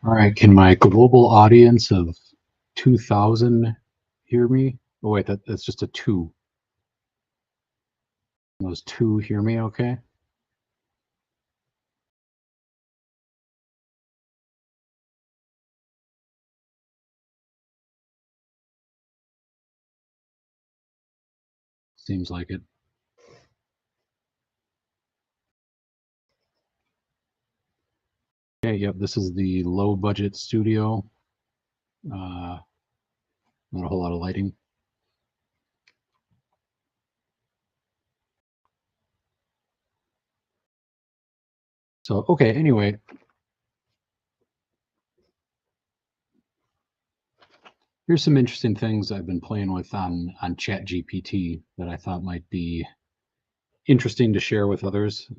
All right, can my global audience of 2,000 hear me? Oh wait, that's just a two. Those two hear me okay? Seems like it. Okay, yep, this is the low budget studio. Not a whole lot of lighting. So, okay, anyway, here's some interesting things I've been playing with on ChatGPT that I thought might be interesting to share with others.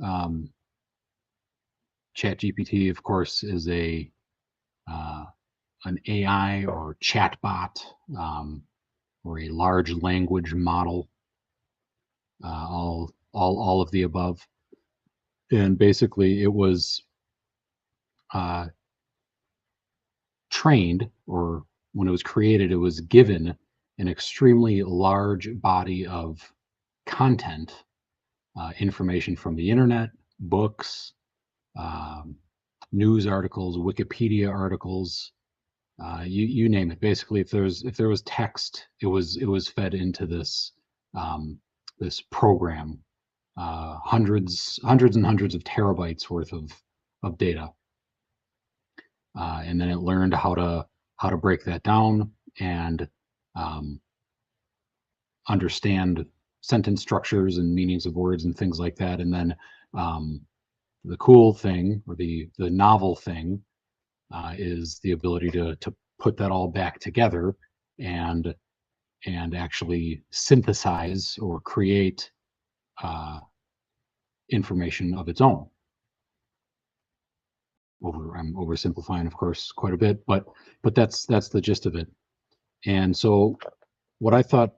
ChatGPT, of course, is uh, an AI or chatbot, or a large language model, all of the above. And basically, it was uh, trained, or when it was created, it was given an extremely large body of content, information from the internet, books, um, news articles, Wikipedia articles, you name it. Basically, if there was text, it was fed into this program, hundreds and hundreds of terabytes worth of data, and then it learned how to break that down and um, understand sentence structures and meanings of words and things like that. And then um, the cool thing, or the novel thing, is the ability to put that all back together and actually synthesize or create uh, information of its own. I'm oversimplifying, of course, quite a bit, but that's the gist of it. And so, what I thought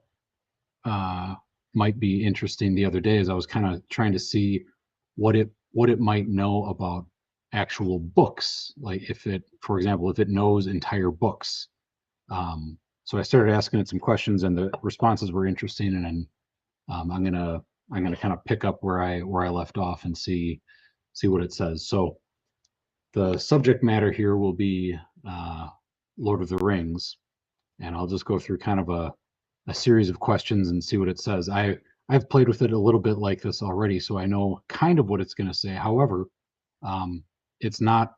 uh, might be interesting the other day is I was kind of trying to see what it might know about actual books, like if it, for example, if it knows entire books. So I started asking it some questions, and the responses were interesting. And then I'm gonna kind of pick up where I left off and see what it says. So the subject matter here will be uh, Lord of the Rings, and I'll just go through kind of a series of questions and see what it says. I've played with it a little bit like this already, so I know kind of what it's going to say. However, um, it's not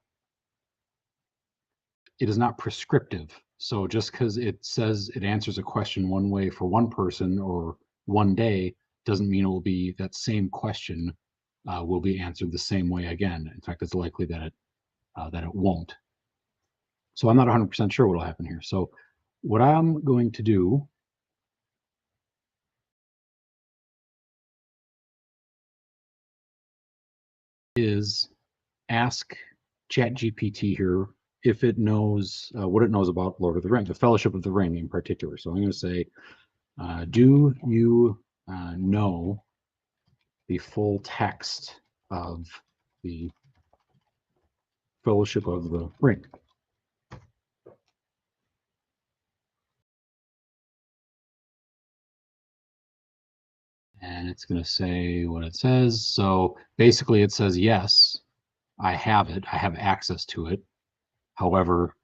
it is not prescriptive. So just because it says it answers a question one way for one person or one day doesn't mean it will be that same question will be answered the same way again. In fact, it's likely that it won't. So I'm not 100% sure what will happen here. So what I'm going to do is ask ChatGPT here if it knows what it knows about Lord of the Ring, the Fellowship of the Ring in particular. So I'm going to say, do you know the full text of the Fellowship of the Ring? And it's going to say what it says. So basically, it says, yes, I have it. I have access to it. However,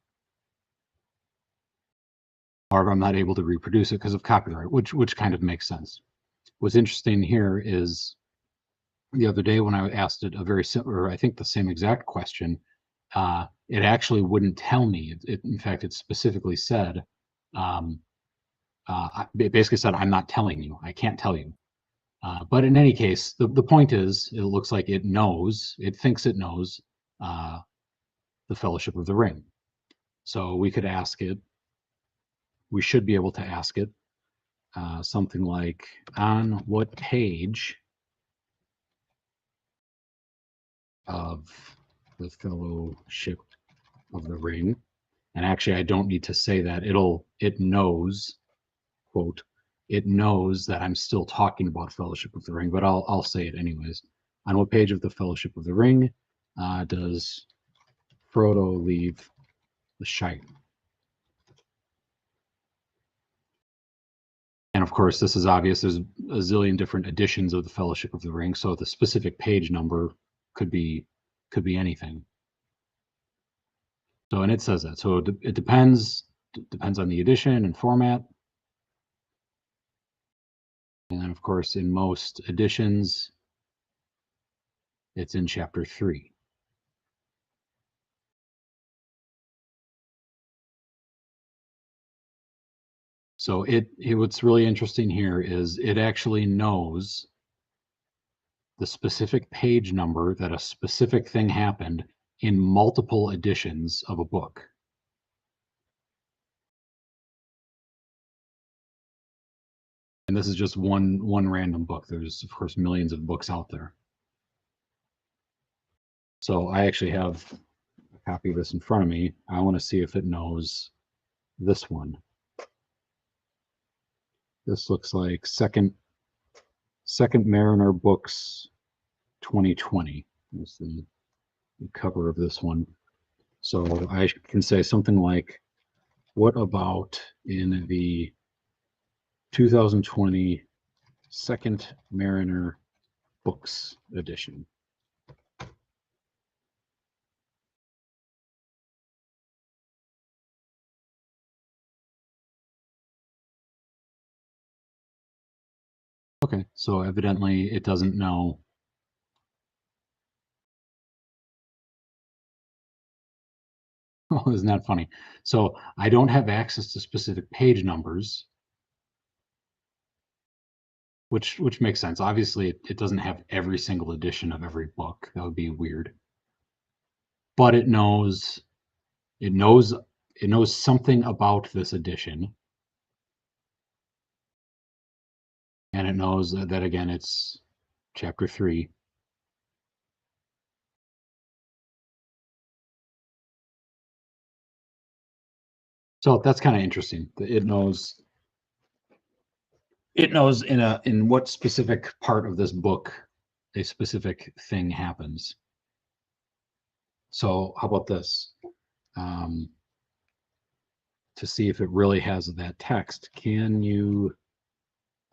I'm not able to reproduce it because of copyright, which kind of makes sense. What's interesting here is the other day when I asked it a very similar, I think the same exact question, it actually wouldn't tell me. In fact, it specifically said, um, it basically said, I'm not telling you. I can't tell you. But in any case, the point is, it looks like it knows, it thinks it knows uh, the Fellowship of the Ring. So we could ask it, we should be able to ask it something like, on what page of the Fellowship of the Ring? And actually, I don't need to say that. It knows, quote, it knows that I'm still talking about Fellowship of the Ring, but I'll say it anyways. On what page of the Fellowship of the Ring does Frodo leave the Shire. And of course, this is obvious. There's a zillion different editions of the Fellowship of the Ring, so the specific page number could be anything. So, and it says that. So it depends on the edition and format. And then, of course, in most editions, it's in chapter 3. So what's really interesting here is it actually knows the specific page number that a specific thing happened in multiple editions of a book. And this is just one random book. There's, of course, millions of books out there. So I actually have a copy of this in front of me. I want to see if it knows this one. This looks like Second Mariner Books 2020. That's the cover of this one. So I can say something like, what about in the 2020 Second Mariner Books edition? Okay, so evidently it doesn't know. Oh, isn't that funny? So I don't have access to specific page numbers, which makes sense. Obviously, it doesn't have every single edition of every book. That would be weird. But it knows something about this edition, and it knows that again it's chapter 3. So that's kind of interesting. It knows in what specific part of this book a specific thing happens. So how about this? To see if it really has that text, can you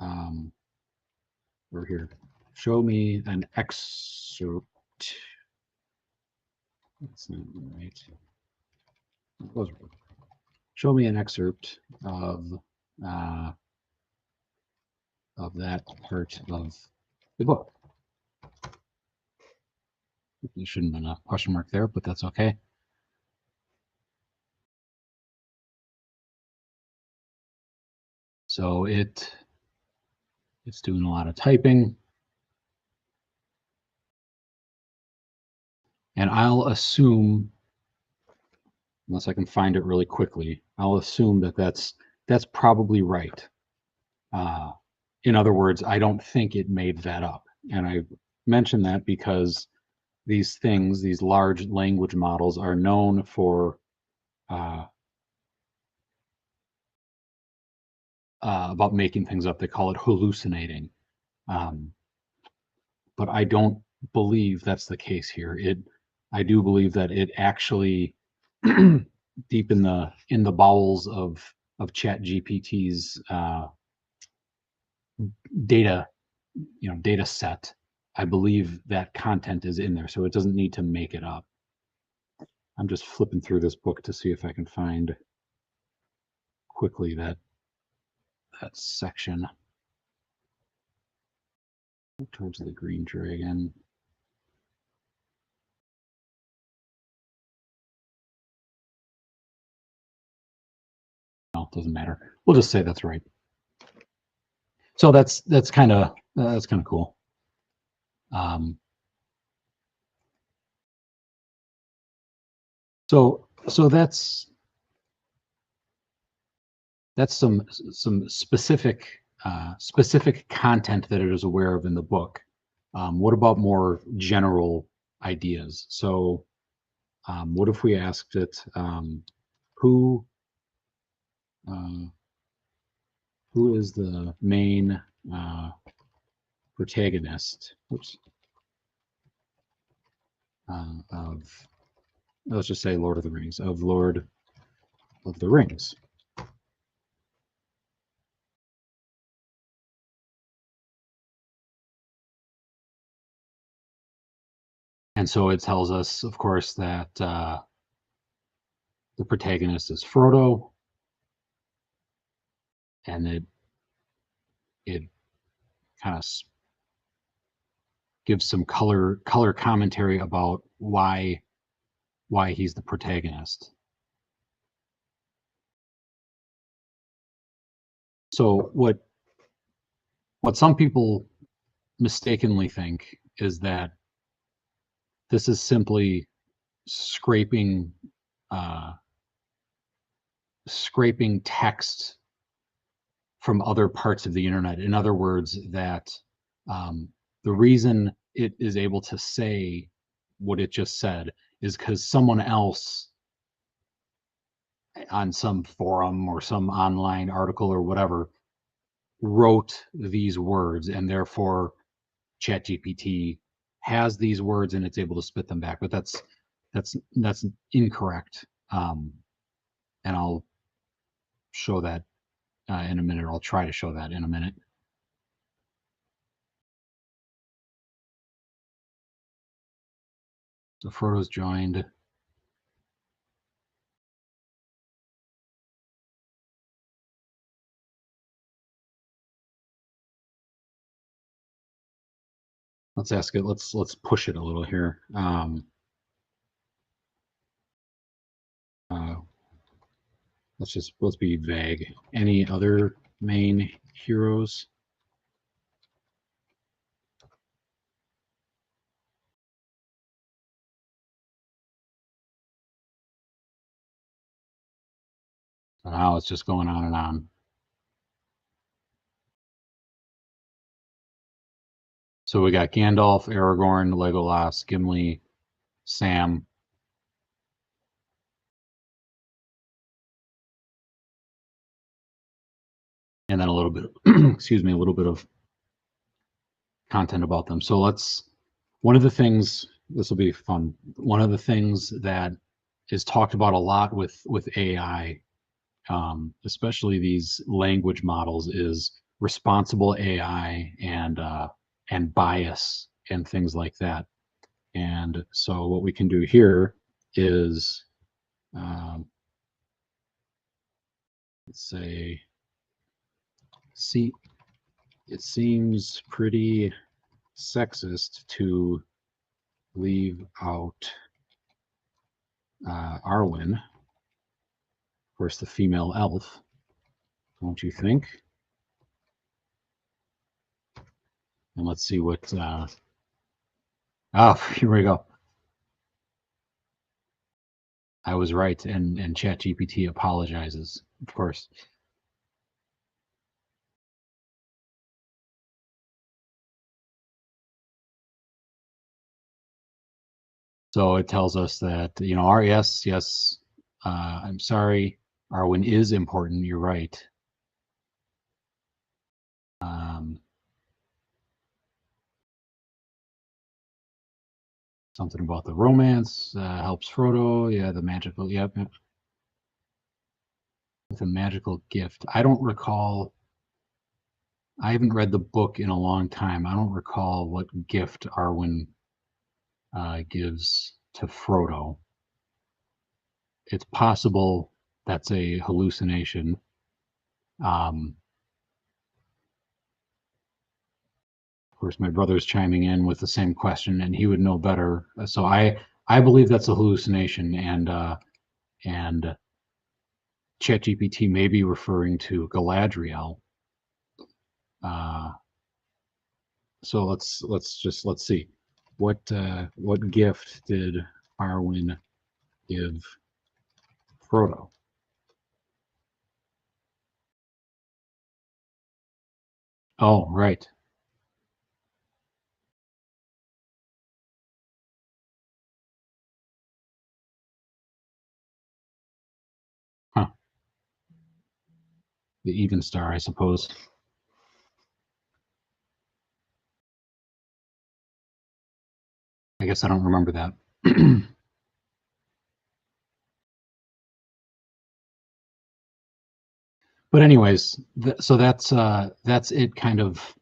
over here show me an excerpt? That's not right. Show me an excerpt of that part of the book. There shouldn't have been a question mark there, but that's okay. So it's doing a lot of typing. And I'll assume, unless I can find it really quickly, I'll assume that that's probably right. In other words, I don't think it made that up. And I mention that because these things, these large language models, are known for about making things up. They call it hallucinating. But I don't believe that's the case here. I do believe that it actually deep in the bowels of ChatGPT's data set, I believe that content is in there, so it doesn't need to make it up. I'm just flipping through this book to see if I can find quickly that section. Towards the green dragon. No, it doesn't matter. We'll just say that's right. So that's kind of cool. So that's some specific content that it is aware of in the book. What about more general ideas? So what if we asked it, who is the main protagonist of, let's just say, Lord of the Rings, of Lord of the Rings. And so it tells us, of course, that the protagonist is Frodo, and it kind of gives some color commentary about why he's the protagonist. So what some people mistakenly think is that this is simply scraping uh, scraping text from other parts of the internet. In other words, that um, the reason it is able to say what it just said is because someone else on some forum or some online article or whatever wrote these words, and therefore ChatGPT has these words and it's able to spit them back. But that's incorrect, and I'll show that in a minute. I'll try to show that in a minute. So Frodo's joined. Let's ask it. Let's push it a little here. Uh, let's be vague. Any other main heroes? So now it's just going on and on. So we got Gandalf, Aragorn, Legolas, Gimli, Sam. And then a little bit, excuse me, a little bit of content about them. So one of the things, this will be fun. One of the things that is talked about a lot with AI, especially these language models, is responsible AI and bias and things like that. And so what we can do here is um, let's say, see, it seems pretty sexist to leave out Arwen, of course, the female elf, don't you think? And let's see what. Here we go. I was right, and ChatGPT apologizes, of course. So it tells us that yes, I'm sorry, Arwen is important. You're right. Um, Something about the romance helps Frodo. Yeah, the magical. Yep, with a magical gift. I don't recall. I haven't read the book in a long time. I don't recall what gift Arwen gives to Frodo. It's possible that's a hallucination. Of course, my brother's chiming in with the same question, and he would know better. So I believe that's a hallucination, and ChatGPT may be referring to Galadriel. Uh, so let's see what gift did Arwen give Frodo? Oh, right. Huh. The even star, I suppose. I guess I don't remember that. But anyways, so that's it kind of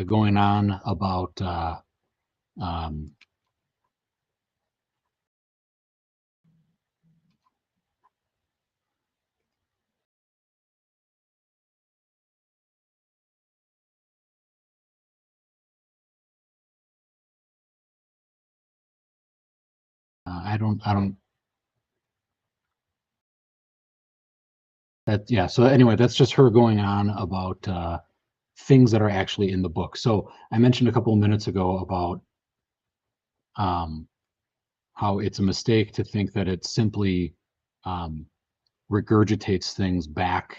going on about um, I don't that yeah. So anyway, that's just her going on about things that are actually in the book. So I mentioned a couple of minutes ago about um, how it's a mistake to think that it simply um, regurgitates things back,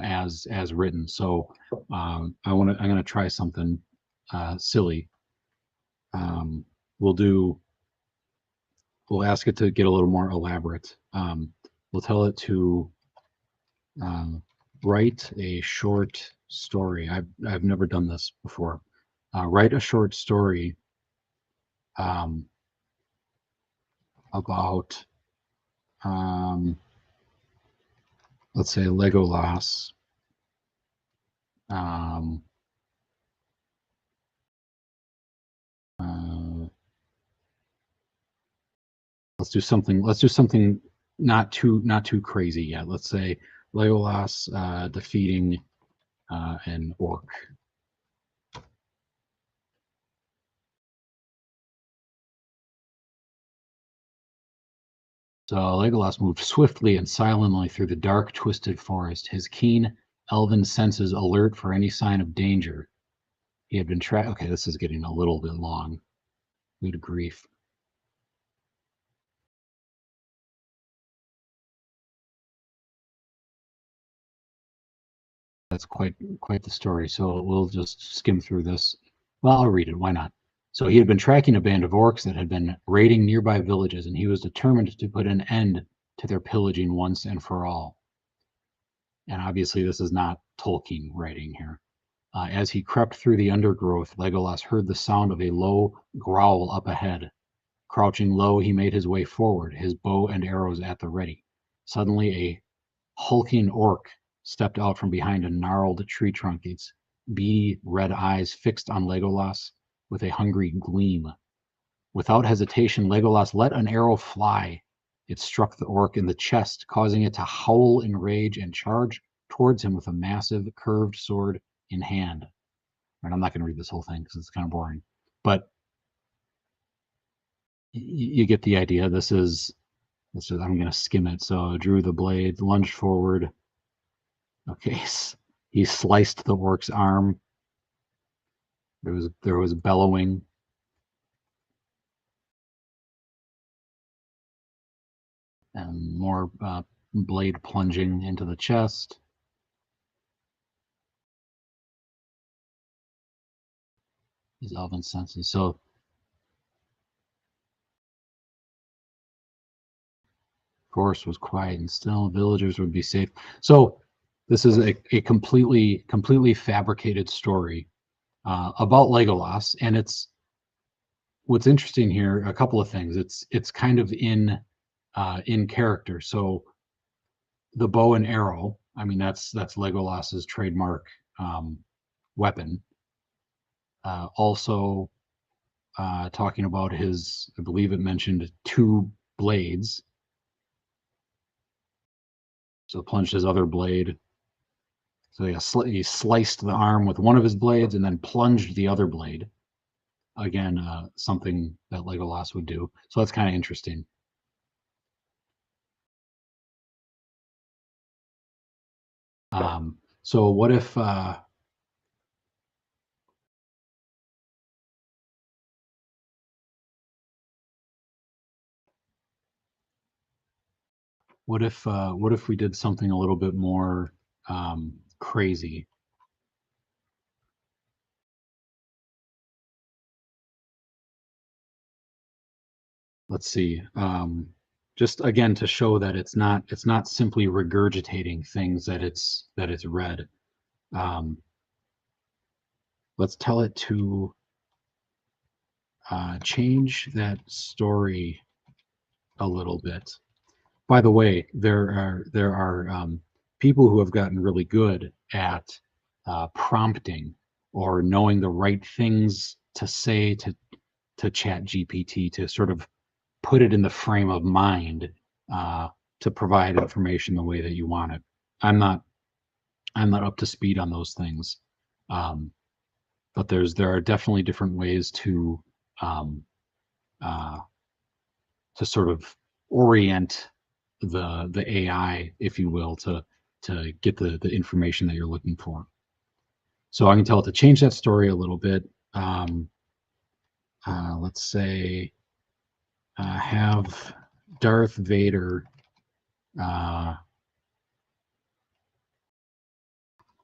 as written. So I'm going to try something silly. Um, we'll do we'll ask it to get a little more elaborate. We'll tell it to um, write a short story. I've never done this before. Write a short story um, about um, let's say Legolas. Um, uh, let's do something not too crazy yet. Let's say Legolas defeating an orc. So Legolas moved swiftly and silently through the dark, twisted forest, his keen elven senses alert for any sign of danger. He had been tracked. Okay, this is getting a little bit long. Due to grief. That's quite the story. So we'll just skim through this. Well, I'll read it. Why not? So he had been tracking a band of orcs that had been raiding nearby villages, and he was determined to put an end to their pillaging once and for all. And obviously, this is not Tolkien writing here. As he crept through the undergrowth, Legolas heard the sound of a low growl up ahead. Crouching low, he made his way forward, his bow and arrows at the ready. Suddenly, a hulking orc stepped out from behind a gnarled tree trunk, its beady red eyes fixed on Legolas with a hungry gleam. Without hesitation, Legolas let an arrow fly. It struck the orc in the chest, causing it to howl in rage and charge towards him with a massive, curved sword in hand. And I'm not going to read this whole thing because it's kind of boring, but you get the idea. I'm going to skim it. So drew the blade, lunged forward. Okay, he sliced the orc's arm. There was bellowing and more blade plunging into the chest. His elven senses. So forest was quiet and still. Villagers would be safe. So this is a completely fabricated story about Legolas, and it's what's interesting here. A couple of things. It's kind of in character. So the bow and arrow. I mean, that's Legolas's trademark weapon. Also, talking about his, I believe it mentioned two blades. So plunged his other blade. So he sliced the arm with one of his blades and then plunged the other blade. Again, something that Legolas would do. So that's kind of interesting. So what if we did something a little bit more crazy? Let's see. Just again to show that it's not simply regurgitating things that it's read. Um, let's tell it to change that story a little bit. By the way, there are people who have gotten really good at prompting or knowing the right things to say to ChatGPT to sort of put it in the frame of mind uh, to provide information the way that you want it. I'm not up to speed on those things, um, but there are definitely different ways um, uh, to sort of orient the AI, if you will, to get the information that you're looking for. So I can tell it to change that story a little bit. Let's say have Darth Vader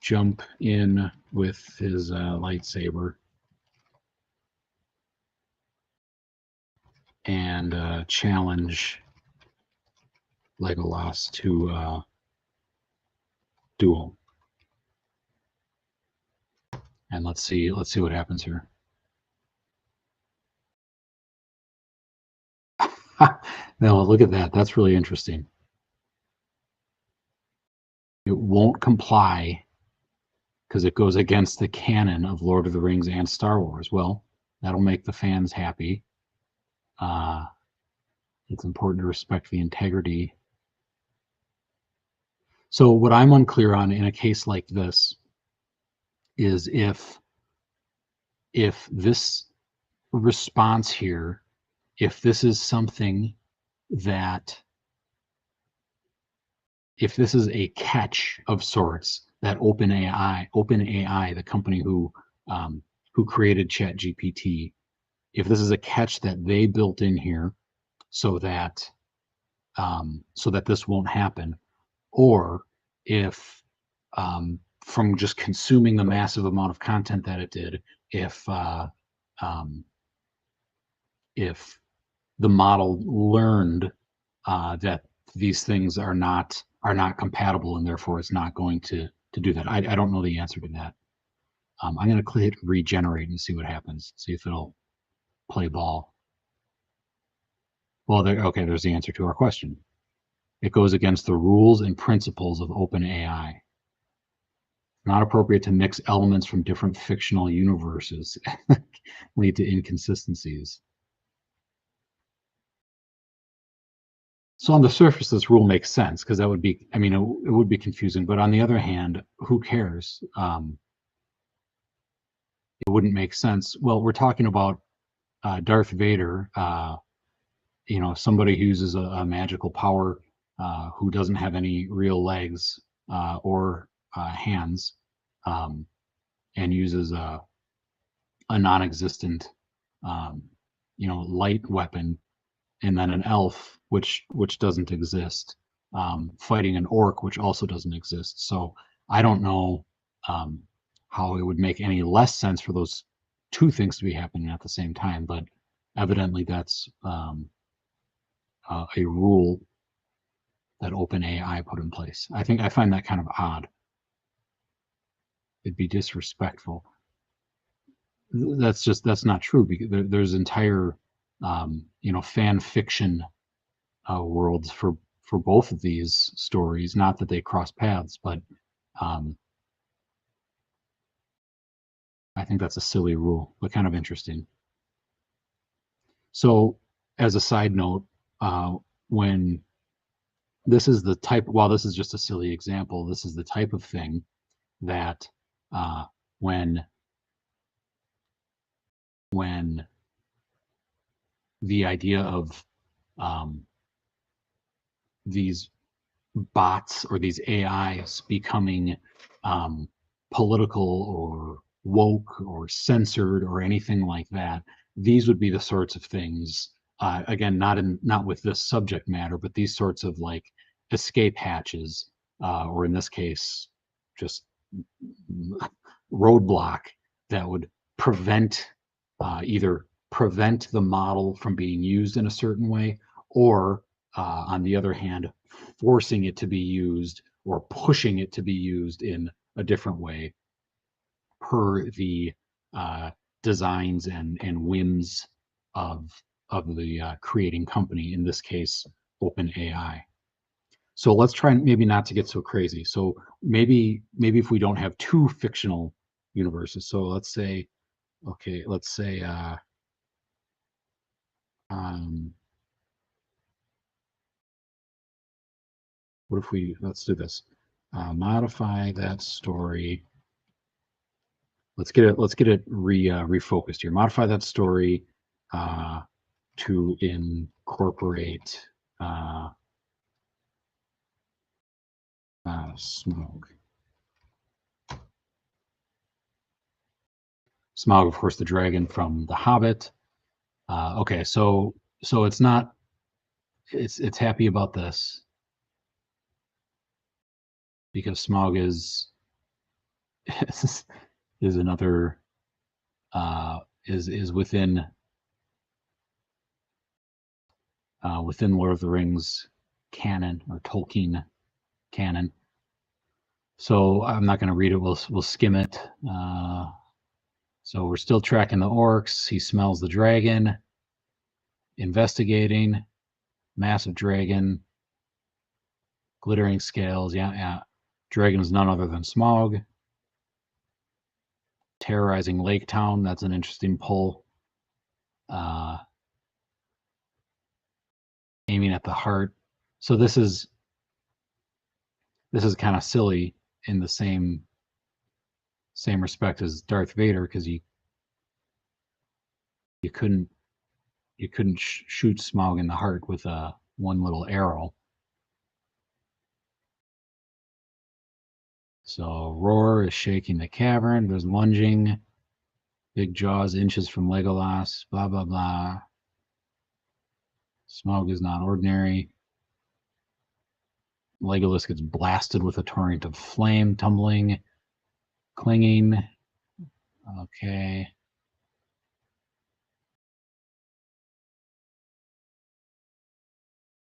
jump in with his lightsaber and challenge Legolas to duel. And let's see what happens here. Now look at that. That's really interesting. It won't comply because it goes against the canon of Lord of the Rings and Star Wars. Well, that'll make the fans happy. It's important to respect the integrity. So what I'm unclear on in a case like this is if this response here, if this is something that, if this is a catch of sorts that OpenAI, the company who created ChatGPT, if this is a catch that they built in here so that this won't happen, or if from just consuming the massive amount of content that it did, if the model learned that these things are not compatible and therefore it's not going to do that. I don't know the answer to that. I'm going to click regenerate and see what happens. See if it'll play ball. Well, okay, there's the answer to our question. It goes against the rules and principles of OpenAI. Not appropriate to mix elements from different fictional universes. Lead to inconsistencies. So on the surface, this rule makes sense because that would be, I mean, it would be confusing. But on the other hand, who cares? It wouldn't make sense. Well, we're talking about Darth Vader, somebody who uses a magical power, who doesn't have any real legs or hands, and uses a non-existent, light weapon, and then an elf, which doesn't exist, fighting an orc, which also doesn't exist. So I don't know how it would make any less sense for those two things to be happening at the same time, but evidently that's a rule that OpenAI put in place. I find that kind of odd. It'd be disrespectful. That's not true, because there's entire fan fiction worlds for both of these stories. Not that they cross paths, but I think that's a silly rule, but kind of interesting. So, as a side note, when this is the type, while this is just a silly example, this is the type of thing that when the idea of these bots or these AIs becoming political or woke or censored or anything like that, these would be the sorts of things. Again, not with this subject matter, but these sorts of like escape hatches, or in this case, just roadblock that would prevent either prevent the model from being used in a certain way, or on the other hand, forcing it to be used or pushing it to be used in a different way per the designs and whims of the creating company, in this case, OpenAI. So let's try maybe not to get so crazy. So maybe if we don't have two fictional universes. So let's say, okay, let's say um, what if we, let's do this. Modify that story. Let's get it refocused here. Modify that story uh, to incorporate Smaug. Smaug, of course, the dragon from The Hobbit. Okay, so it's not, it's happy about this because Smaug is is another is within Lord of the Rings canon or Tolkien canon. So I'm not going to read it. We'll skim it. So we're still tracking the orcs. He smells the dragon. Investigating. Massive dragon. Glittering scales. Yeah, yeah. Dragon is none other than Smaug. Terrorizing Lake Town. That's an interesting pull. Aiming at the heart. So this is kind of silly in the same respect as Darth Vader, because you couldn't shoot Smaug in the heart with a one little arrow. So Roar is shaking the cavern. There's lunging. Big jaws inches from Legolas. Blah blah blah. Smaug is not ordinary. Legolas gets blasted with a torrent of flame, tumbling, clinging. Okay.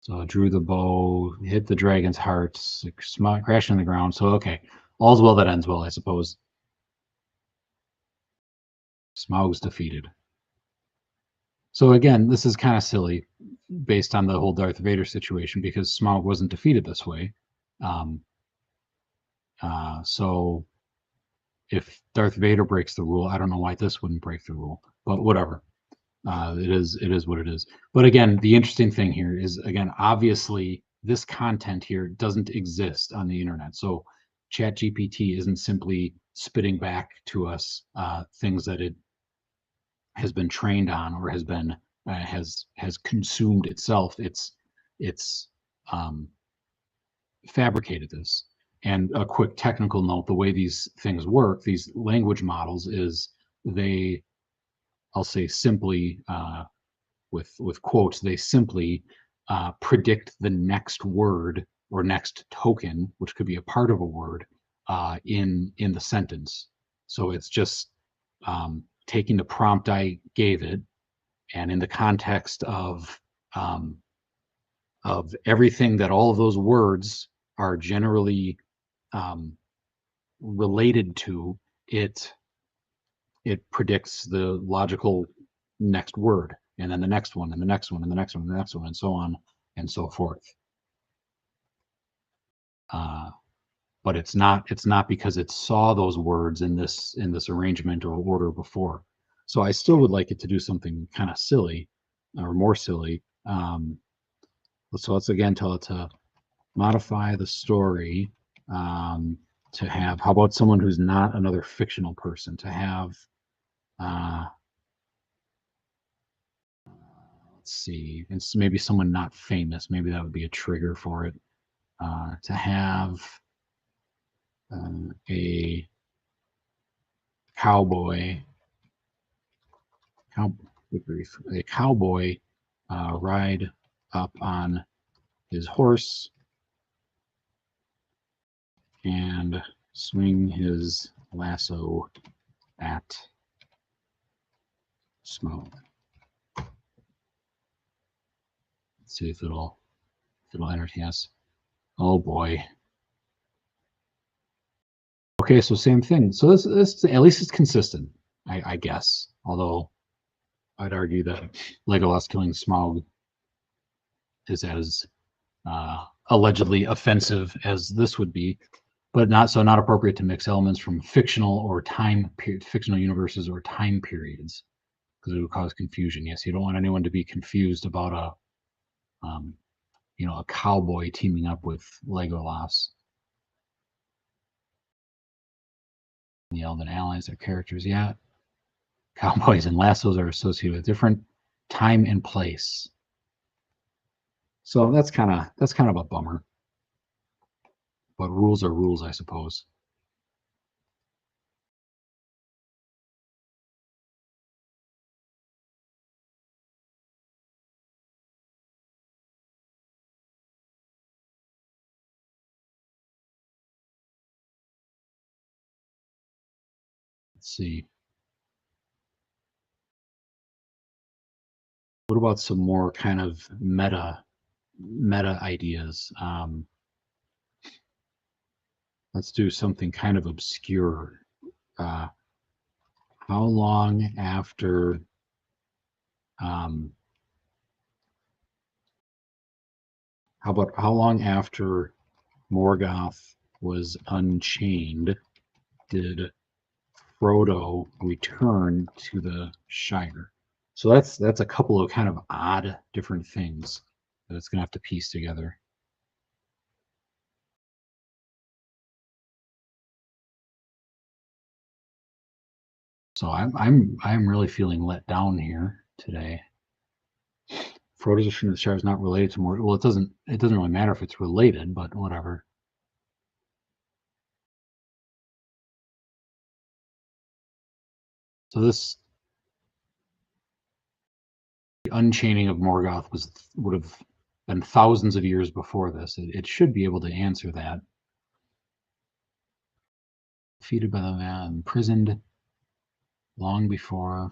So drew the bow, hit the dragon's heart, crashing on the ground. So okay, all's well that ends well, I suppose. Smaug's defeated. So again, this is kind of silly based on the whole Darth Vader situation, because Smaug wasn't defeated this way. So if Darth Vader breaks the rule, I don't know why this wouldn't break the rule, but whatever. It is what it is. But again, the interesting thing here is, again, obviously this content here doesn't exist on the internet. So ChatGPT isn't simply spitting back to us things that it has been trained on or has consumed itself. It's fabricated this. And a quick technical note: the way these things work, these language models, is they, I'll say simply, with quotes, they simply predict the next word or next token, which could be a part of a word, in the sentence. So it's just taking the prompt I gave it, and in the context of everything that all of those words are generally related to, it predicts the logical next word, and then the next one, and the next one, and the next one, and the next one, and so on and so forth. But it's not because it saw those words in this arrangement or order before. So I still would like it to do something kind of silly, or more silly. So let's again tell it to modify the story, to have, how about someone who's not another fictional person, to have let's see, it's maybe someone not famous. Maybe that would be a trigger for it. To have a cowboy, a cowboy ride up on his horse and swing his lasso at Smaug. Let's see if it'll entertain us. Oh boy. Okay, so same thing. So this at least it's consistent, I guess. Although I'd argue that Legolas killing Smaug is as allegedly offensive as this would be, but not appropriate to mix elements from fictional universes or time periods, because it would cause confusion. Yes, you don't want anyone to be confused about a cowboy teaming up with Legolas. The elven allies are characters. Yeah, cowboys and lassos are associated with different time and place. So that's kind of a bummer. But rules are rules, I suppose. Let's see. What about some more kind of meta ideas? Let's do something kind of obscure. Uh, how long after how long after Morgoth was unchained did Frodo return to the Shire? So that's a couple of kind of odd different things that it's gonna have to piece together. So I'm really feeling let down here today. Frodo's Ocean of the Shire is not related to Mordor. Well, it doesn't really matter if it's related, but whatever. So this the unchaining of Morgoth would have been thousands of years before this. It should be able to answer that. Defeated by the man, imprisoned long before.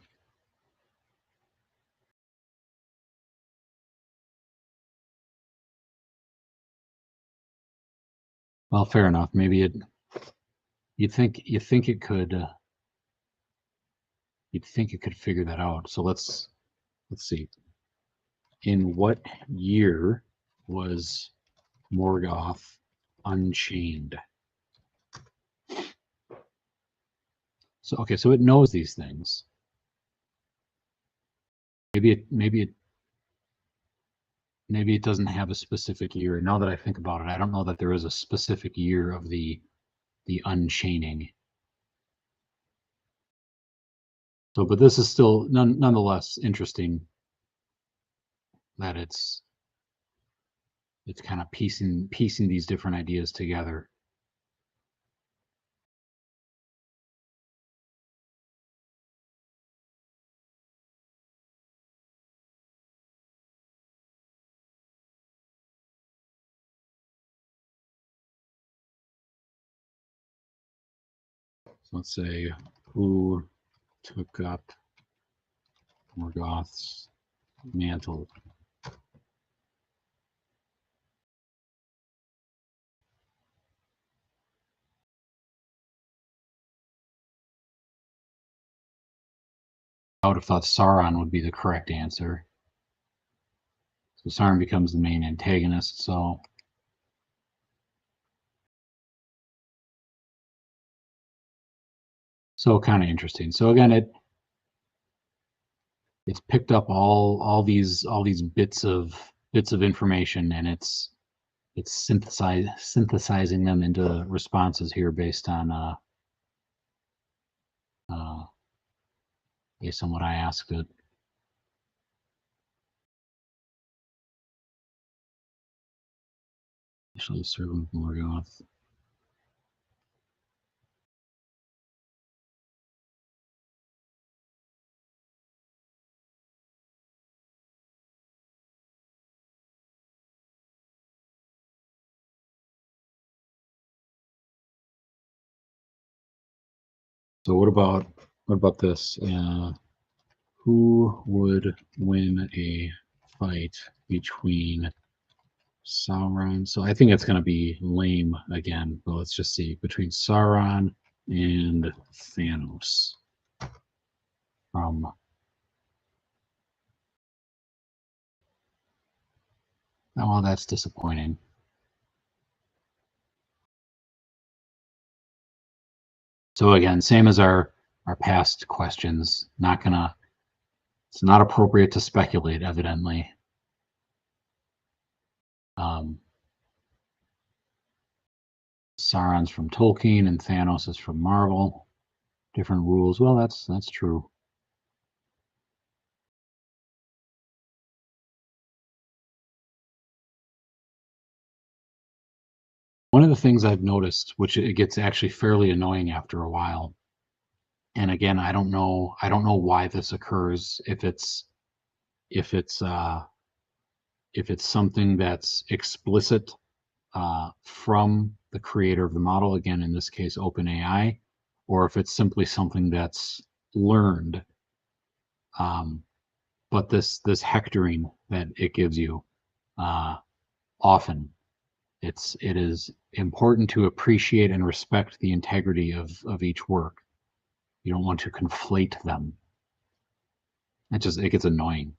Well, fair enough. Maybe it. You think it could. You'd think it could figure that out. So let's see. In what year was Morgoth unchained? So okay, so it knows these things. Maybe it doesn't have a specific year. Now that I think about it, I don't know that there is a specific year of the unchaining. So, but this is still nonetheless interesting that it's kind of piecing these different ideas together. So let's say who took up Morgoth's mantle. I would have thought Sauron would be the correct answer. So Sauron becomes the main antagonist. So kind of interesting. So again, it's picked up all these bits of information, and it's synthesizing them into responses here based on uh, based on what I asked it. Initially serving Morgoth. So what about this? Who would win a fight between Sauron? So I think it's going to be lame again, but let's just see. Between Sauron and Thanos. Oh, well, that's disappointing. So again, same as our past questions, it's not appropriate to speculate, evidently. Sauron's from Tolkien and Thanos is from Marvel. Different rules. Well, that's true. One of the things I've noticed, which it gets actually fairly annoying after a while, and again, I don't know why this occurs. If it's something that's explicit from the creator of the model, again, in this case, OpenAI, or if it's simply something that's learned. But this hectoring that it gives you, often, it is important to appreciate and respect the integrity of each work. You don't want to conflate them. It gets annoying.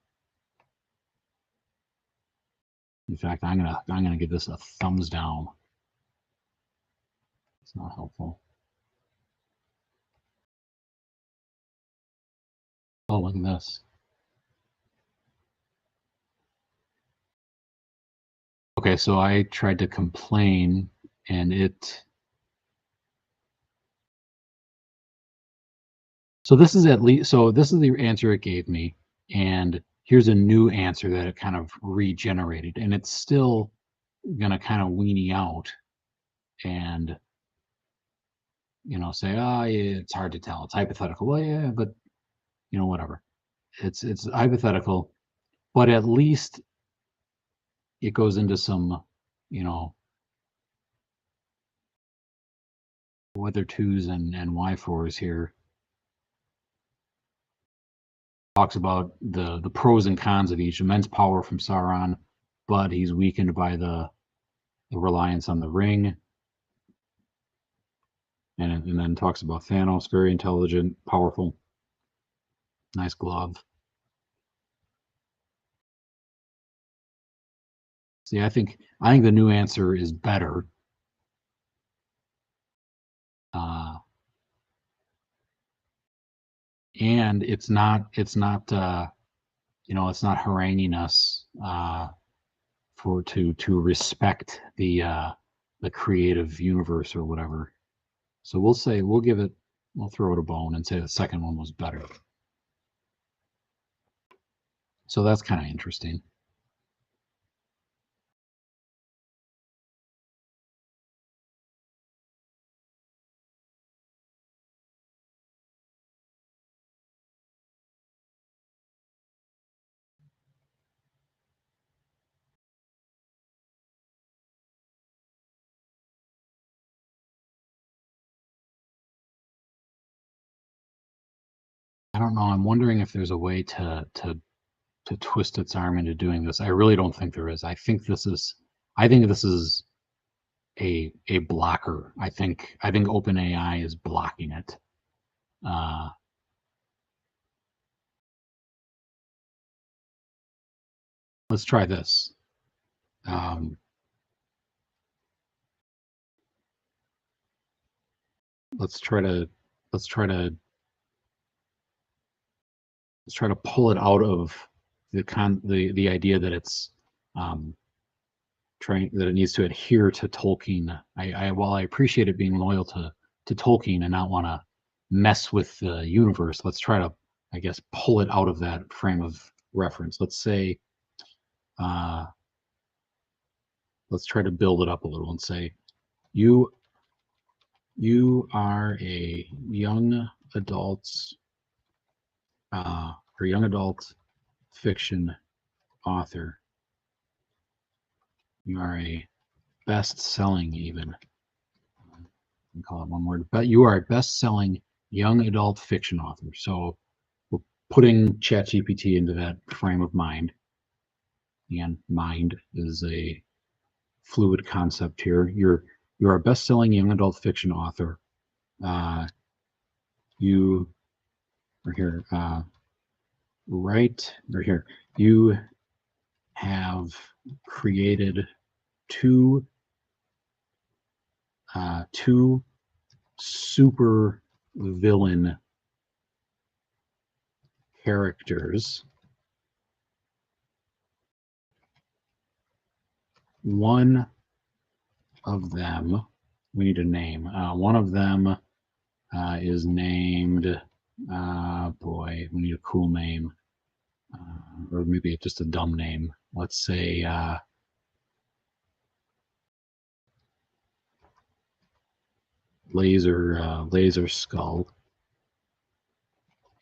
In fact, I'm gonna give this a thumbs down. It's not helpful. Oh, look at this. Okay, so I tried to complain, and so this is the answer it gave me, and here's a new answer that it kind of regenerated, and it's still gonna kind of weenie out and say, oh, yeah, it's hard to tell, it's hypothetical. Well, yeah, but whatever. It's hypothetical, but at least it goes into some, whether twos and Y4s here. Talks about the pros and cons of each. Immense power from Sauron, but he's weakened by the reliance on the ring. And then talks about Thanos, very intelligent, powerful, nice glove. See, I think the new answer is better. And it's not it's not haranguing us to respect the creative universe or whatever. So we'll throw it a bone and say the second one was better. So that's kind of interesting. I don't know. I'm wondering if there's a way to twist its arm into doing this. I really don't think there is. I think this is a blocker. I think OpenAI is blocking it. Let's try this. Let's try to pull it out of the idea that it's that it needs to adhere to Tolkien. While I appreciate it being loyal to Tolkien and not want to mess with the universe, let's try to, I guess, pull it out of that frame of reference. Let's say, let's try to build it up a little and say, you are a young adult or young adult fiction author. You are a best-selling, even, can call it one word, but you are a best-selling young adult fiction author. So we're putting ChatGPT into that frame of mind. And mind is a fluid concept here. You're a best-selling young adult fiction author. You are here, right here. You have created two super villain characters. One of them, we need a name. One of them is named, boy, we need a cool name. Or maybe just a dumb name. Let's say Laser Skull,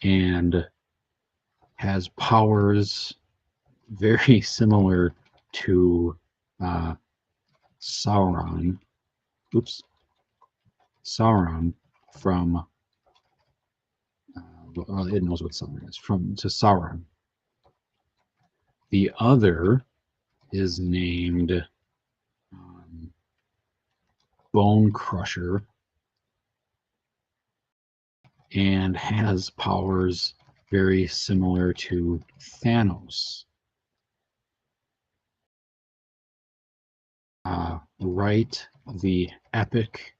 and has powers very similar to Sauron. Oops, Sauron from. It knows what Sauron is from to Sauron. The other is named Bone Crusher and has powers very similar to Thanos. Write the epic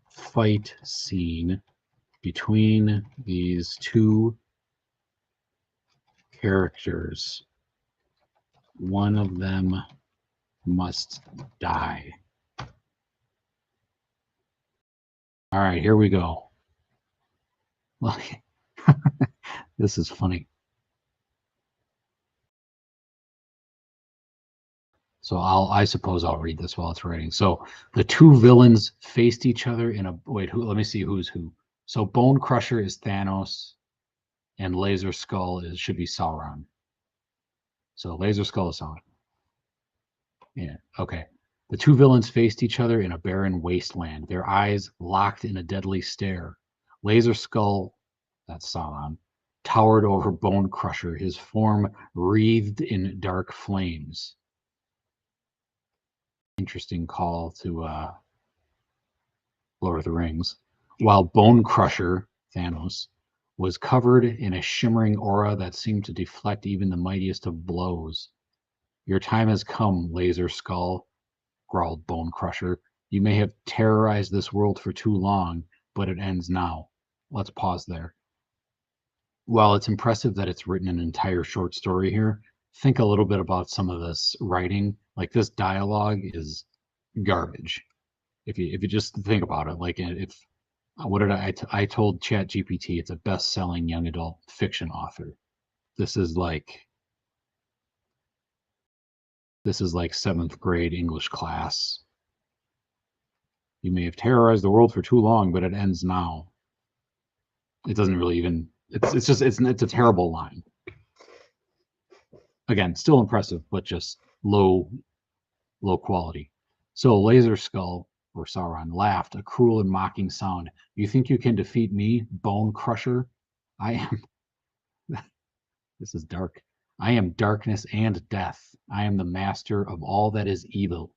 fight scene between these two characters. One of them must die. All right, here we go. This is funny. So I suppose I'll read this while it's writing. So the two villains faced each other in a wait. Let me see who's who. So Bone Crusher is Thanos, and Laser Skull should be Sauron. So Laser Skull is Sauron. Yeah. Okay. The two villains faced each other in a barren wasteland, their eyes locked in a deadly stare. Laser Skull, that's Sauron, towered over Bone Crusher, his form wreathed in dark flames. Interesting call to Lord of the Rings. While Bone Crusher, Thanos, was covered in a shimmering aura that seemed to deflect even the mightiest of blows. Your time has come, Laser Skull, growled Bone Crusher. You may have terrorized this world for too long, but it ends now. Let's pause there. While it's impressive that it's written an entire short story here, think a little bit about some of this writing. Like this dialogue is garbage. If you just think about it, like if what did I told ChatGPT it's a best-selling young adult fiction author. This is like seventh grade English class. You may have terrorized the world for too long, but it ends now. It doesn't really even. It's a terrible line. Again, still impressive, but just low quality. So Laser Skull or Sauron laughed, a cruel and mocking sound. You think you can defeat me, Bone Crusher? I am. This is dark. I am darkness and death. I am the master of all that is evil.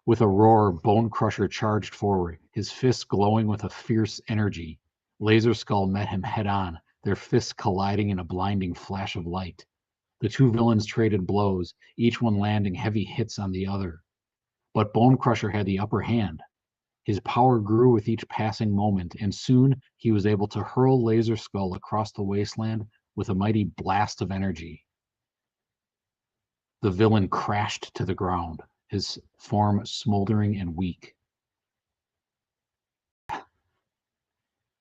With a roar, Bone Crusher charged forward, his fists glowing with a fierce energy. Laser Skull met him head on, their fists colliding in a blinding flash of light. The two villains traded blows, each one landing heavy hits on the other. But Bone Crusher had the upper hand. His power grew with each passing moment, and soon he was able to hurl Laser Skull across the wasteland with a mighty blast of energy. The villain crashed to the ground, his form smoldering and weak.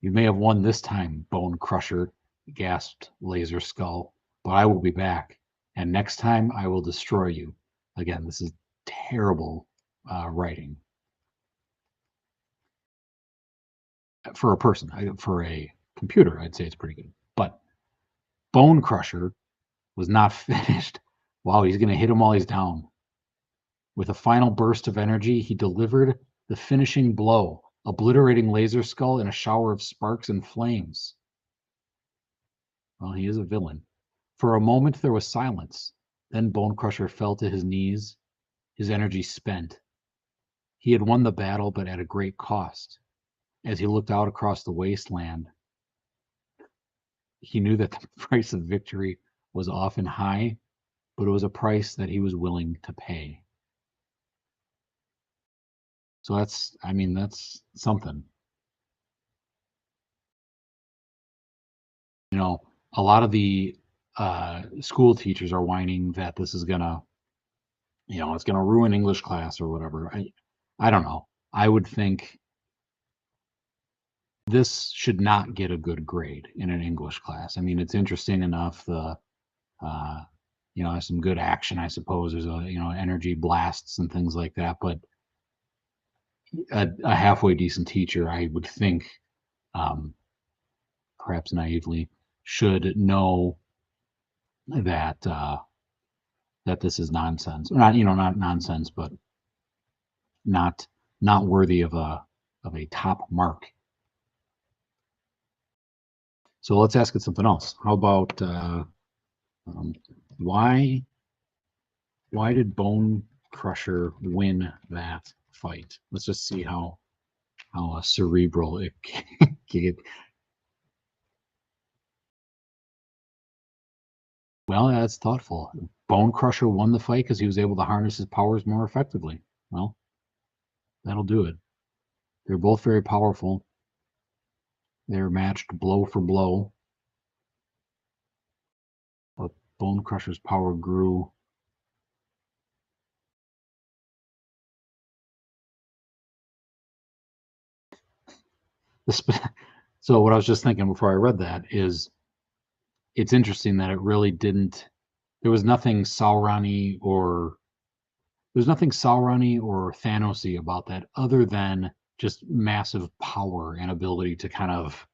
You may have won this time, Bone Crusher, gasped Laser Skull, but I will be back, and next time I will destroy you. Again, this is terrible writing. For a person, for a computer, I'd say it's pretty good. But Bone Crusher was not finished. Wow, he's going to hit him while he's down. With a final burst of energy, he delivered the finishing blow, obliterating Laser Skull in a shower of sparks and flames. Well, he is a villain. For a moment, there was silence. Then Bone Crusher fell to his knees, his energy spent. He had won the battle, but at a great cost. As he looked out across the wasteland, he knew that the price of victory was often high, but it was a price that he was willing to pay. So that's something. a lot of the school teachers are whining that this is gonna, it's gonna ruin English class or whatever. I don't know. I would think this should not get a good grade in an English class. I mean, it's interesting enough. Uh, there's some good action, I suppose. There's energy blasts and things like that. But a halfway decent teacher, I would think, um, perhaps naively, should know that that this is nonsense. Or not nonsense, but not not worthy of a top mark. So let's ask it something else. How about um, why did Bone Crusher win that fight? Let's just see how cerebral it can get. Well, that's thoughtful. Bone Crusher won the fight because he was able to harness his powers more effectively. Well, that'll do it. They're both very powerful. They're matched blow for blow. But Bone Crusher's power grew. So what I was just thinking before I read that is it's interesting that it really didn't. There was nothing Sauron-y or Thanos-y about that, other than just massive power and ability to kind of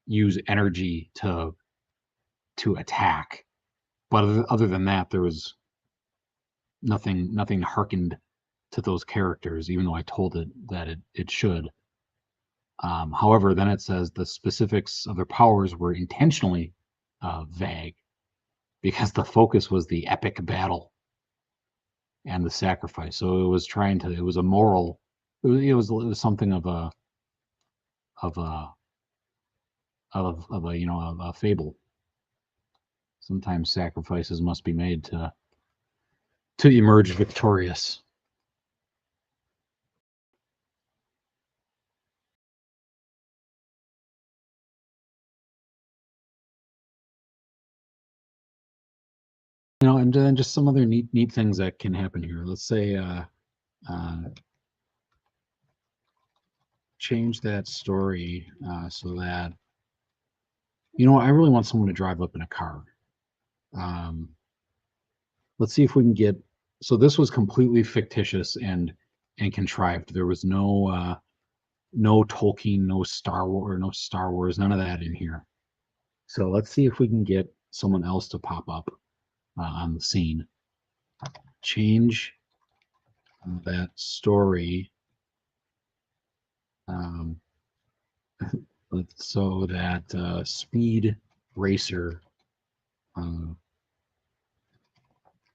use energy to attack. But other than that, there was nothing harkened to those characters, even though I told it that it should. However, then it says the specifics of their powers were intentionally vague because the focus was the epic battle and the sacrifice. So it was it was a moral, it was something of a of a a fable. Sometimes sacrifices must be made to emerge victorious. And then just some other neat things that can happen here. Let's say change that story so that I really want someone to drive up in a car. Let's see if we can get. So this was completely fictitious and contrived. There was no Tolkien, no Star Wars, none of that in here. So let's see if we can get someone else to pop up on the scene. Change that story so that Speed Racer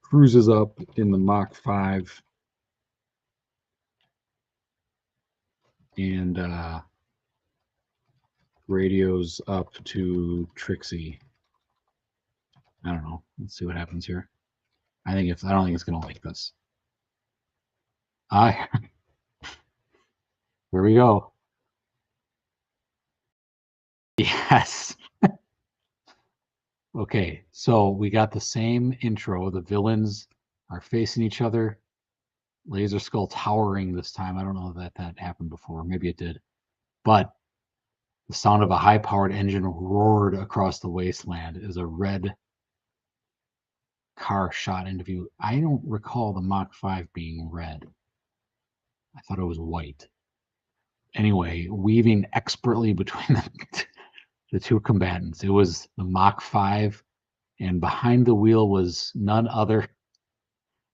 cruises up in the Mach 5 and radios up to Trixie. I don't know. Let's see what happens here. I don't think it's gonna like this. Here we go. Yes. Okay, so we got the same intro. The villains are facing each other. Laser Skull towering this time. I don't know that happened before. Maybe it did. But the sound of a high-powered engine roared across the wasteland as a red car shot into view. I don't recall the Mach 5 being red. I thought it was white. Anyway, weaving expertly between the two combatants. It was the Mach 5, and behind the wheel was none other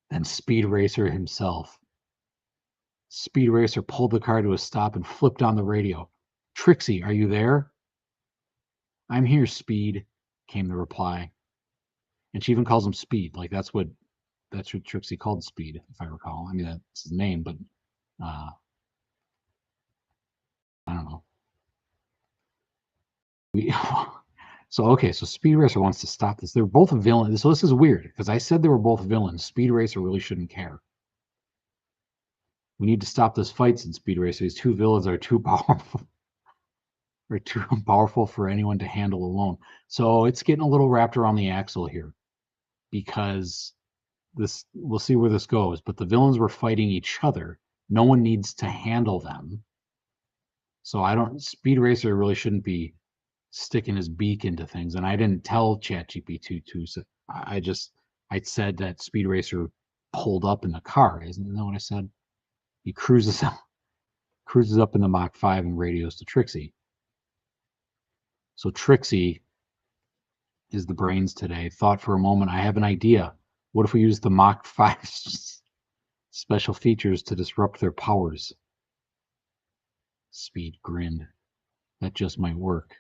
than Speed Racer himself. Speed Racer pulled the car to a stop and flipped on the radio. Trixie, are you there? I'm here, Speed, came the reply. And she even calls him Speed. Like that's what Trixie called Speed, if I recall. I mean, that's his name, but I don't know. So Speed Racer wants to stop this. They're both villains. So this is weird because I said they were both villains. Speed Racer really shouldn't care. We need to stop this fight, said Speed Racer. These two villains are too powerful. or too powerful for anyone to handle alone. So it's getting a little wrapped around the axle here, because this, we'll see where this goes. But the villains were fighting each other. No one needs to handle them. So I don't. Speed Racer really shouldn't be sticking his beak into things. And I didn't tell ChatGPT to. So I said that Speed Racer pulled up in the car. Isn't that what I said? He cruises up in the Mach 5 and radios to Trixie. So Trixie is the brains today. Thought for a moment, I have an idea. What if we use the Mach 5 special features to disrupt their powers? Speed grinned. That just might work.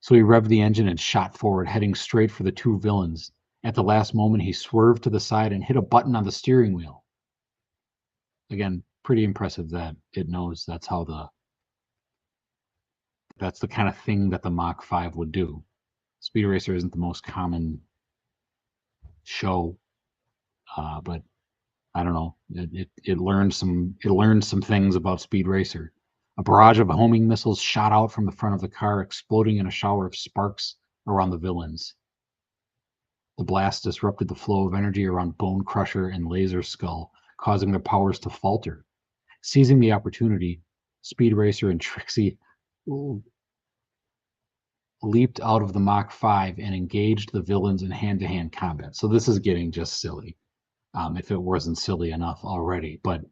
So he revved the engine and shot forward, heading straight for the two villains. At the last moment, he swerved to the side and hit a button on the steering wheel. Again, pretty impressive that it knows that's the kind of thing that the Mach 5 would do. Speed Racer isn't the most common show, but I don't know. It learned some things about Speed Racer. A barrage of homing missiles shot out from the front of the car, exploding in a shower of sparks around the villains. The blast disrupted the flow of energy around Bone Crusher and Laser Skull, causing their powers to falter. Seizing the opportunity, Speed Racer and Trixie leaped out of the Mach 5 and engaged the villains in hand-to-hand combat. So this is getting just silly, if it wasn't silly enough already. But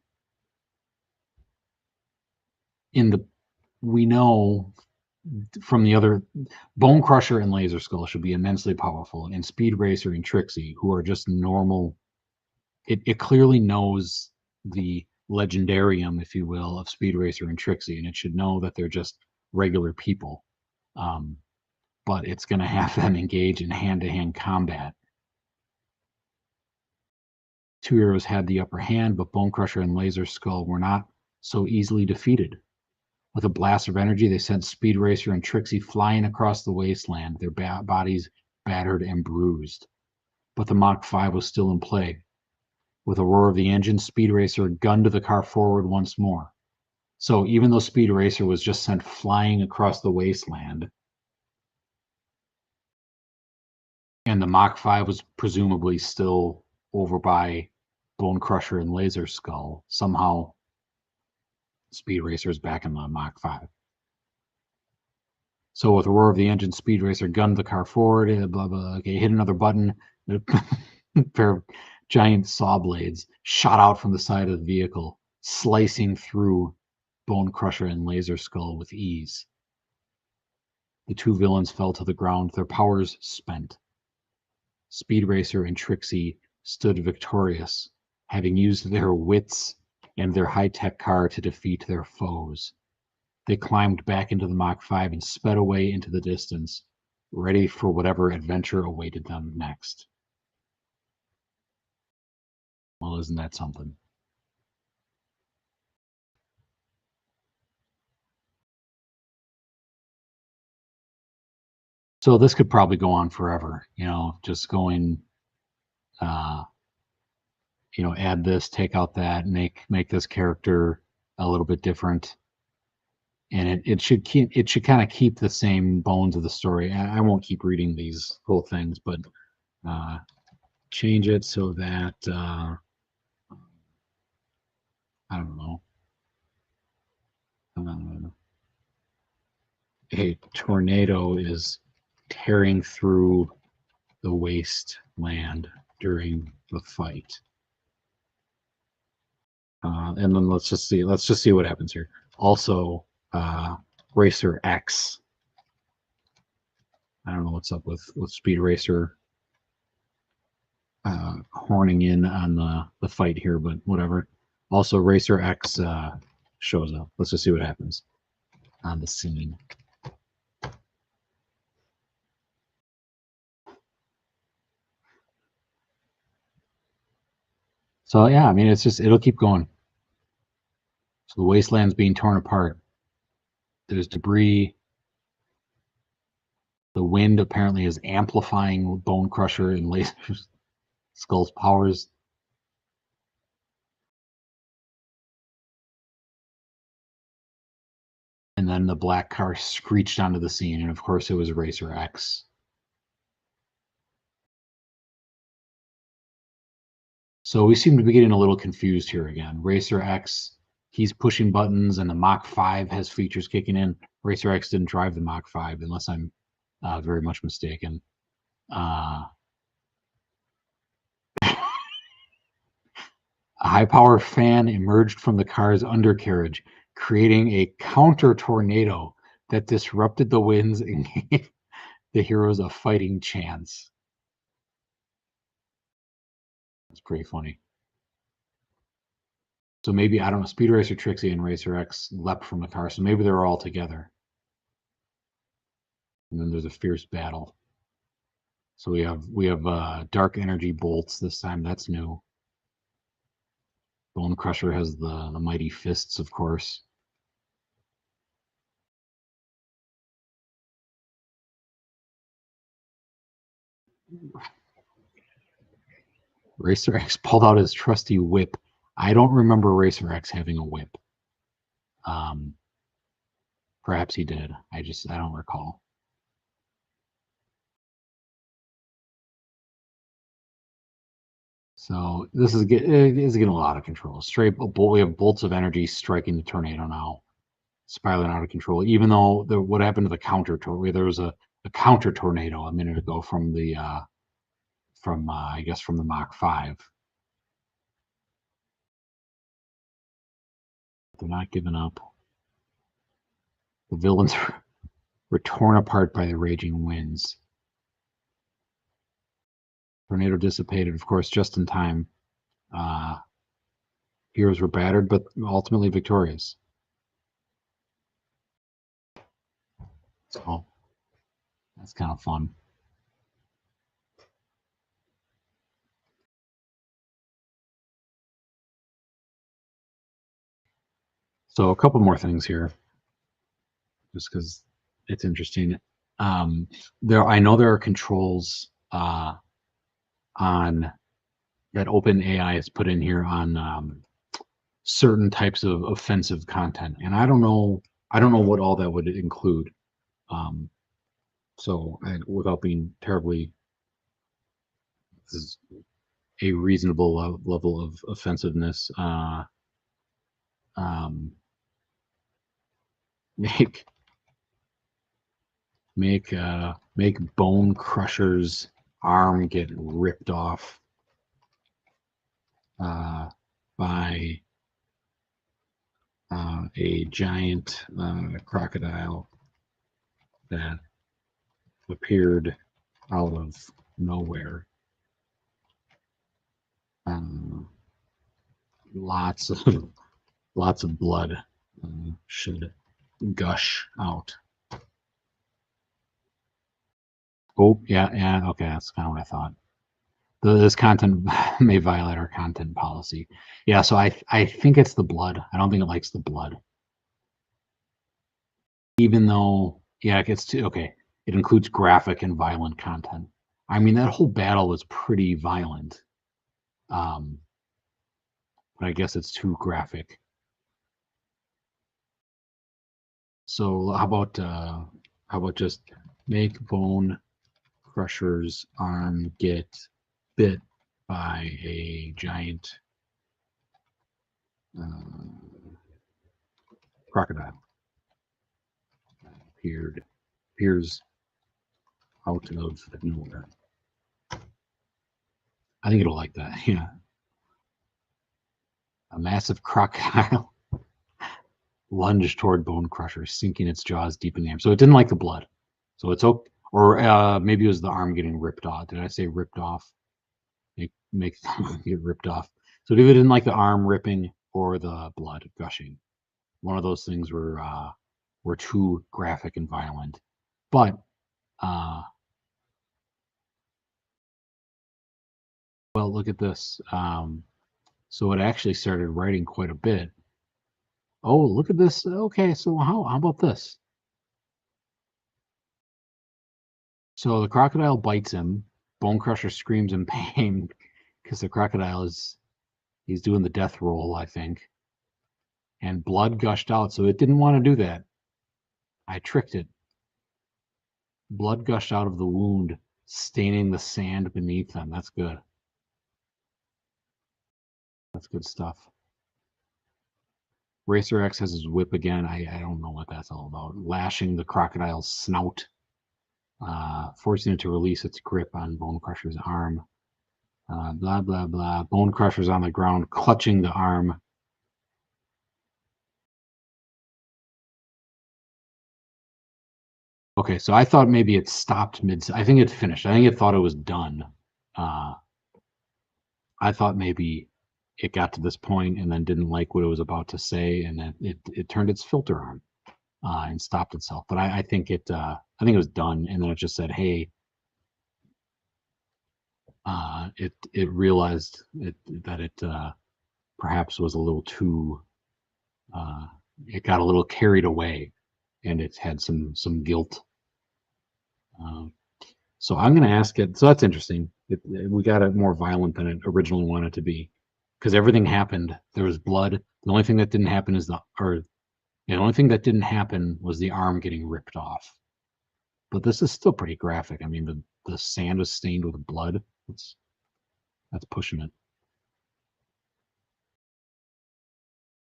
we know from the other, Bone Crusher and Laser Skull should be immensely powerful, and Speed Racer and Trixie, who are just normal, it clearly knows the legendarium, if you will, of Speed Racer and Trixie, and it should know that they're just regular people. But it's going to have them engage in hand-to-hand combat. Two heroes had the upper hand, but Bone Crusher and Laser Skull were not so easily defeated. With a blast of energy, they sent Speed Racer and Trixie flying across the wasteland, their bodies battered and bruised. But the Mach 5 was still in play. With a roar of the engine, Speed Racer gunned the car forward once more. So even though Speed Racer was just sent flying across the wasteland, and the Mach 5 was presumably still over by Bone Crusher and Laser Skull, somehow Speed Racer is back in the Mach 5. So with a roar of the engine, Speed Racer gunned the car forward, blah, blah, okay, hit another button. A pair of giant saw blades shot out from the side of the vehicle, slicing through Bone Crusher and Laser Skull with ease. The two villains fell to the ground, their powers spent. Speed Racer and Trixie stood victorious, having used their wits and their high-tech car to defeat their foes. They climbed back into the Mach 5 and sped away into the distance, ready for whatever adventure awaited them next. Well, isn't that something? So this could probably go on forever, just going, add this, take out that, make this character a little bit different. And it should kind of keep the same bones of the story. I won't keep reading these whole things, but change it so that I don't know. A tornado is tearing through the wasteland during the fight. And then let's just see what happens here. Also, Racer X. I don't know what's up with Speed Racer horning in on the fight here, but whatever. Also, Racer X shows up. Let's just see what happens on the scene. So yeah, I mean, it'll keep going. So the wasteland's being torn apart. There's debris. The wind apparently is amplifying Bone Crusher and Laser Skull's powers. And then the black car screeched onto the scene, and of course it was Racer X. So we seem to be getting a little confused here again. Racer X, he's pushing buttons, and the Mach 5 has features kicking in. Racer X didn't drive the Mach 5, unless I'm very much mistaken. A high-power fan emerged from the car's undercarriage, creating a counter-tornado that disrupted the winds and gave the heroes a fighting chance. It's pretty funny. So maybe, I don't know, Speed Racer Trixie and Racer X leapt from the car, so maybe they're all together. And then there's a fierce battle. So we have dark energy bolts this time. That's new. Bone Crusher has the mighty fists, of course. Racer X pulled out his trusty whip. I don't remember Racer X having a whip. Perhaps he did. I don't recall. So this is getting a lot of control. We have bolts of energy striking the tornado now, spiraling out of control. Even though what happened to the counter tornado? There was a counter tornado a minute ago from the I guess from the Mach 5. They're not giving up. The villains were torn apart by the raging winds. Tornado dissipated, of course, just in time. Heroes were battered, but ultimately victorious. So that's kind of fun. So a couple more things here, just because it's interesting. I know there are controls on that OpenAI has put in here on certain types of offensive content, and I don't know what all that would include. So without being terribly, this is a reasonable level of offensiveness. Make Bone Crusher's arm get ripped off by a giant crocodile that appeared out of nowhere. Lots of blood should gush out. Oh, yeah, okay, that's kind of what I thought. This content may violate our content policy. Yeah, so I think it's the blood. I don't think it likes the blood. Even though, yeah, it gets to, okay, it includes graphic and violent content. I mean, that whole battle was pretty violent. But I guess it's too graphic. So how about just make Bone Crusher's arm get bit by a giant crocodile. Appears out of nowhere. I think it'll like that. Yeah. A massive crocodile lunged toward Bone Crusher, sinking its jaws deep in the arm. So it didn't like the blood. So it's okay. Or maybe it was the arm getting ripped off. Did I say ripped off? Make get ripped off. So it either didn't like the arm ripping or the blood gushing. One of those things were too graphic and violent. But well, look at this. So it actually started writing quite a bit. Oh, look at this. Okay, so how about this? So the crocodile bites him. Bone Crusher screams in pain because the crocodile he's doing the death roll, I think. And blood gushed out, so it didn't want to do that. I tricked it. Blood gushed out of the wound, staining the sand beneath them. That's good. That's good stuff. Racer X has his whip again. I don't know what that's all about. Lashing the crocodile's snout, forcing it to release its grip on Bone Crusher's arm. Blah, blah, blah. Bone Crusher's on the ground, clutching the arm. Okay, so I thought maybe it stopped mid. I think it finished. I think it thought it was done. I thought maybe it got to this point and then didn't like what it was about to say, and then it turned its filter on and stopped itself. But I think it was done, and then it just said, "Hey." It realized that it perhaps was a little too. It got a little carried away, and it had some guilt. So I'm going to ask it. So that's interesting. We got it more violent than it originally wanted to be, because everything happened. There was blood. The only thing that didn't happen is the only thing that didn't happen was the arm getting ripped off. But this is still pretty graphic. I mean, the sand was stained with blood. That's pushing it.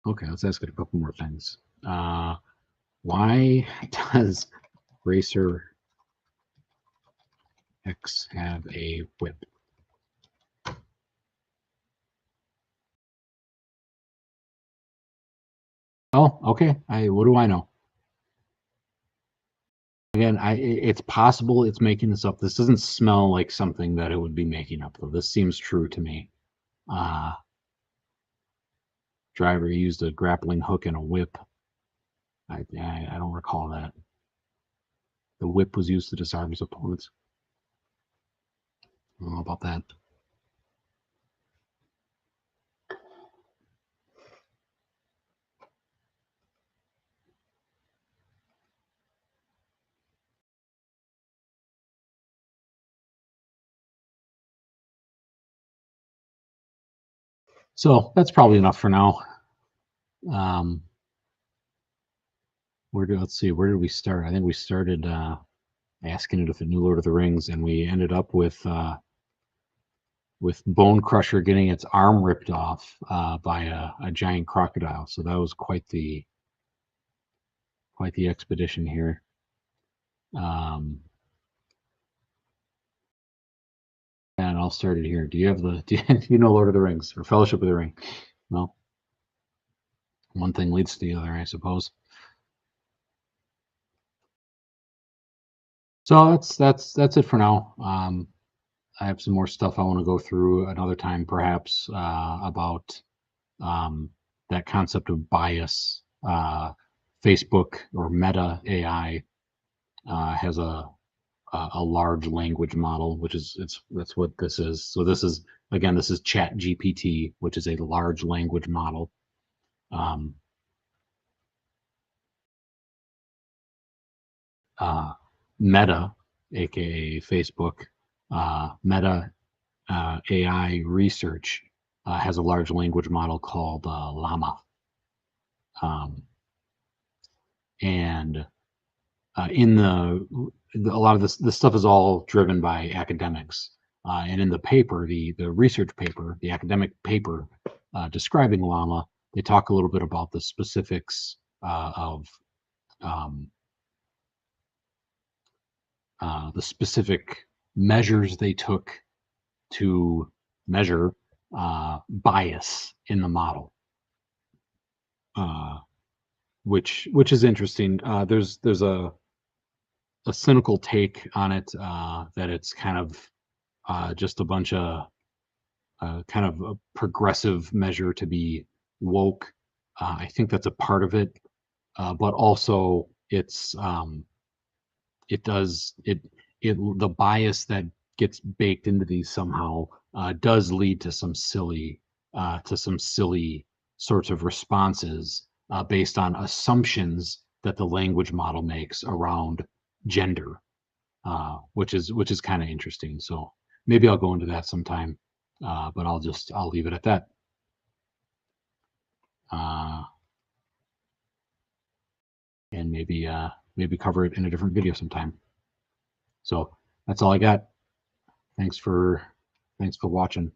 Okay, let's ask it a couple more things. Why does Racer X have a whip? Oh, okay. What do I know? Again, it's possible it's making this up. This doesn't smell like something that it would be making up, though. This seems true to me. Driver used a grappling hook and a whip. I don't recall that. The whip was used to disarm his opponents. I don't know about that. So that's probably enough for now. Let's see, where did we start? I think we started asking it if it knew Lord of the Rings, and we ended up with Bone Crusher getting its arm ripped off by a giant crocodile. So that was quite the expedition here. And I'll start it here. Do you know Lord of the Rings or Fellowship of the Ring? No. One thing leads to the other, I suppose. So that's it for now. I have some more stuff I want to go through another time, perhaps, about that concept of bias. Facebook or Meta AI has a large language model, which is that's what this is. So this is ChatGPT, which is a large language model. Meta, aka Facebook, Meta AI Research has a large language model called Llama, and in a lot of this stuff is all driven by academics. And in the paper, the research paper, the academic paper describing Llama, they talk a little bit about the specifics of the specific measures they took to measure bias in the model, which is interesting. There's a cynical take on it that it's kind of just a bunch of kind of a progressive measure to be woke. I think that's a part of it, but also the bias that gets baked into these somehow does lead to some silly sorts of responses based on assumptions that the language model makes around gender, which is kind of interesting. So maybe I'll go into that sometime, but I'll leave it at that. And maybe maybe cover it in a different video sometime. So that's all I got. Thanks for watching.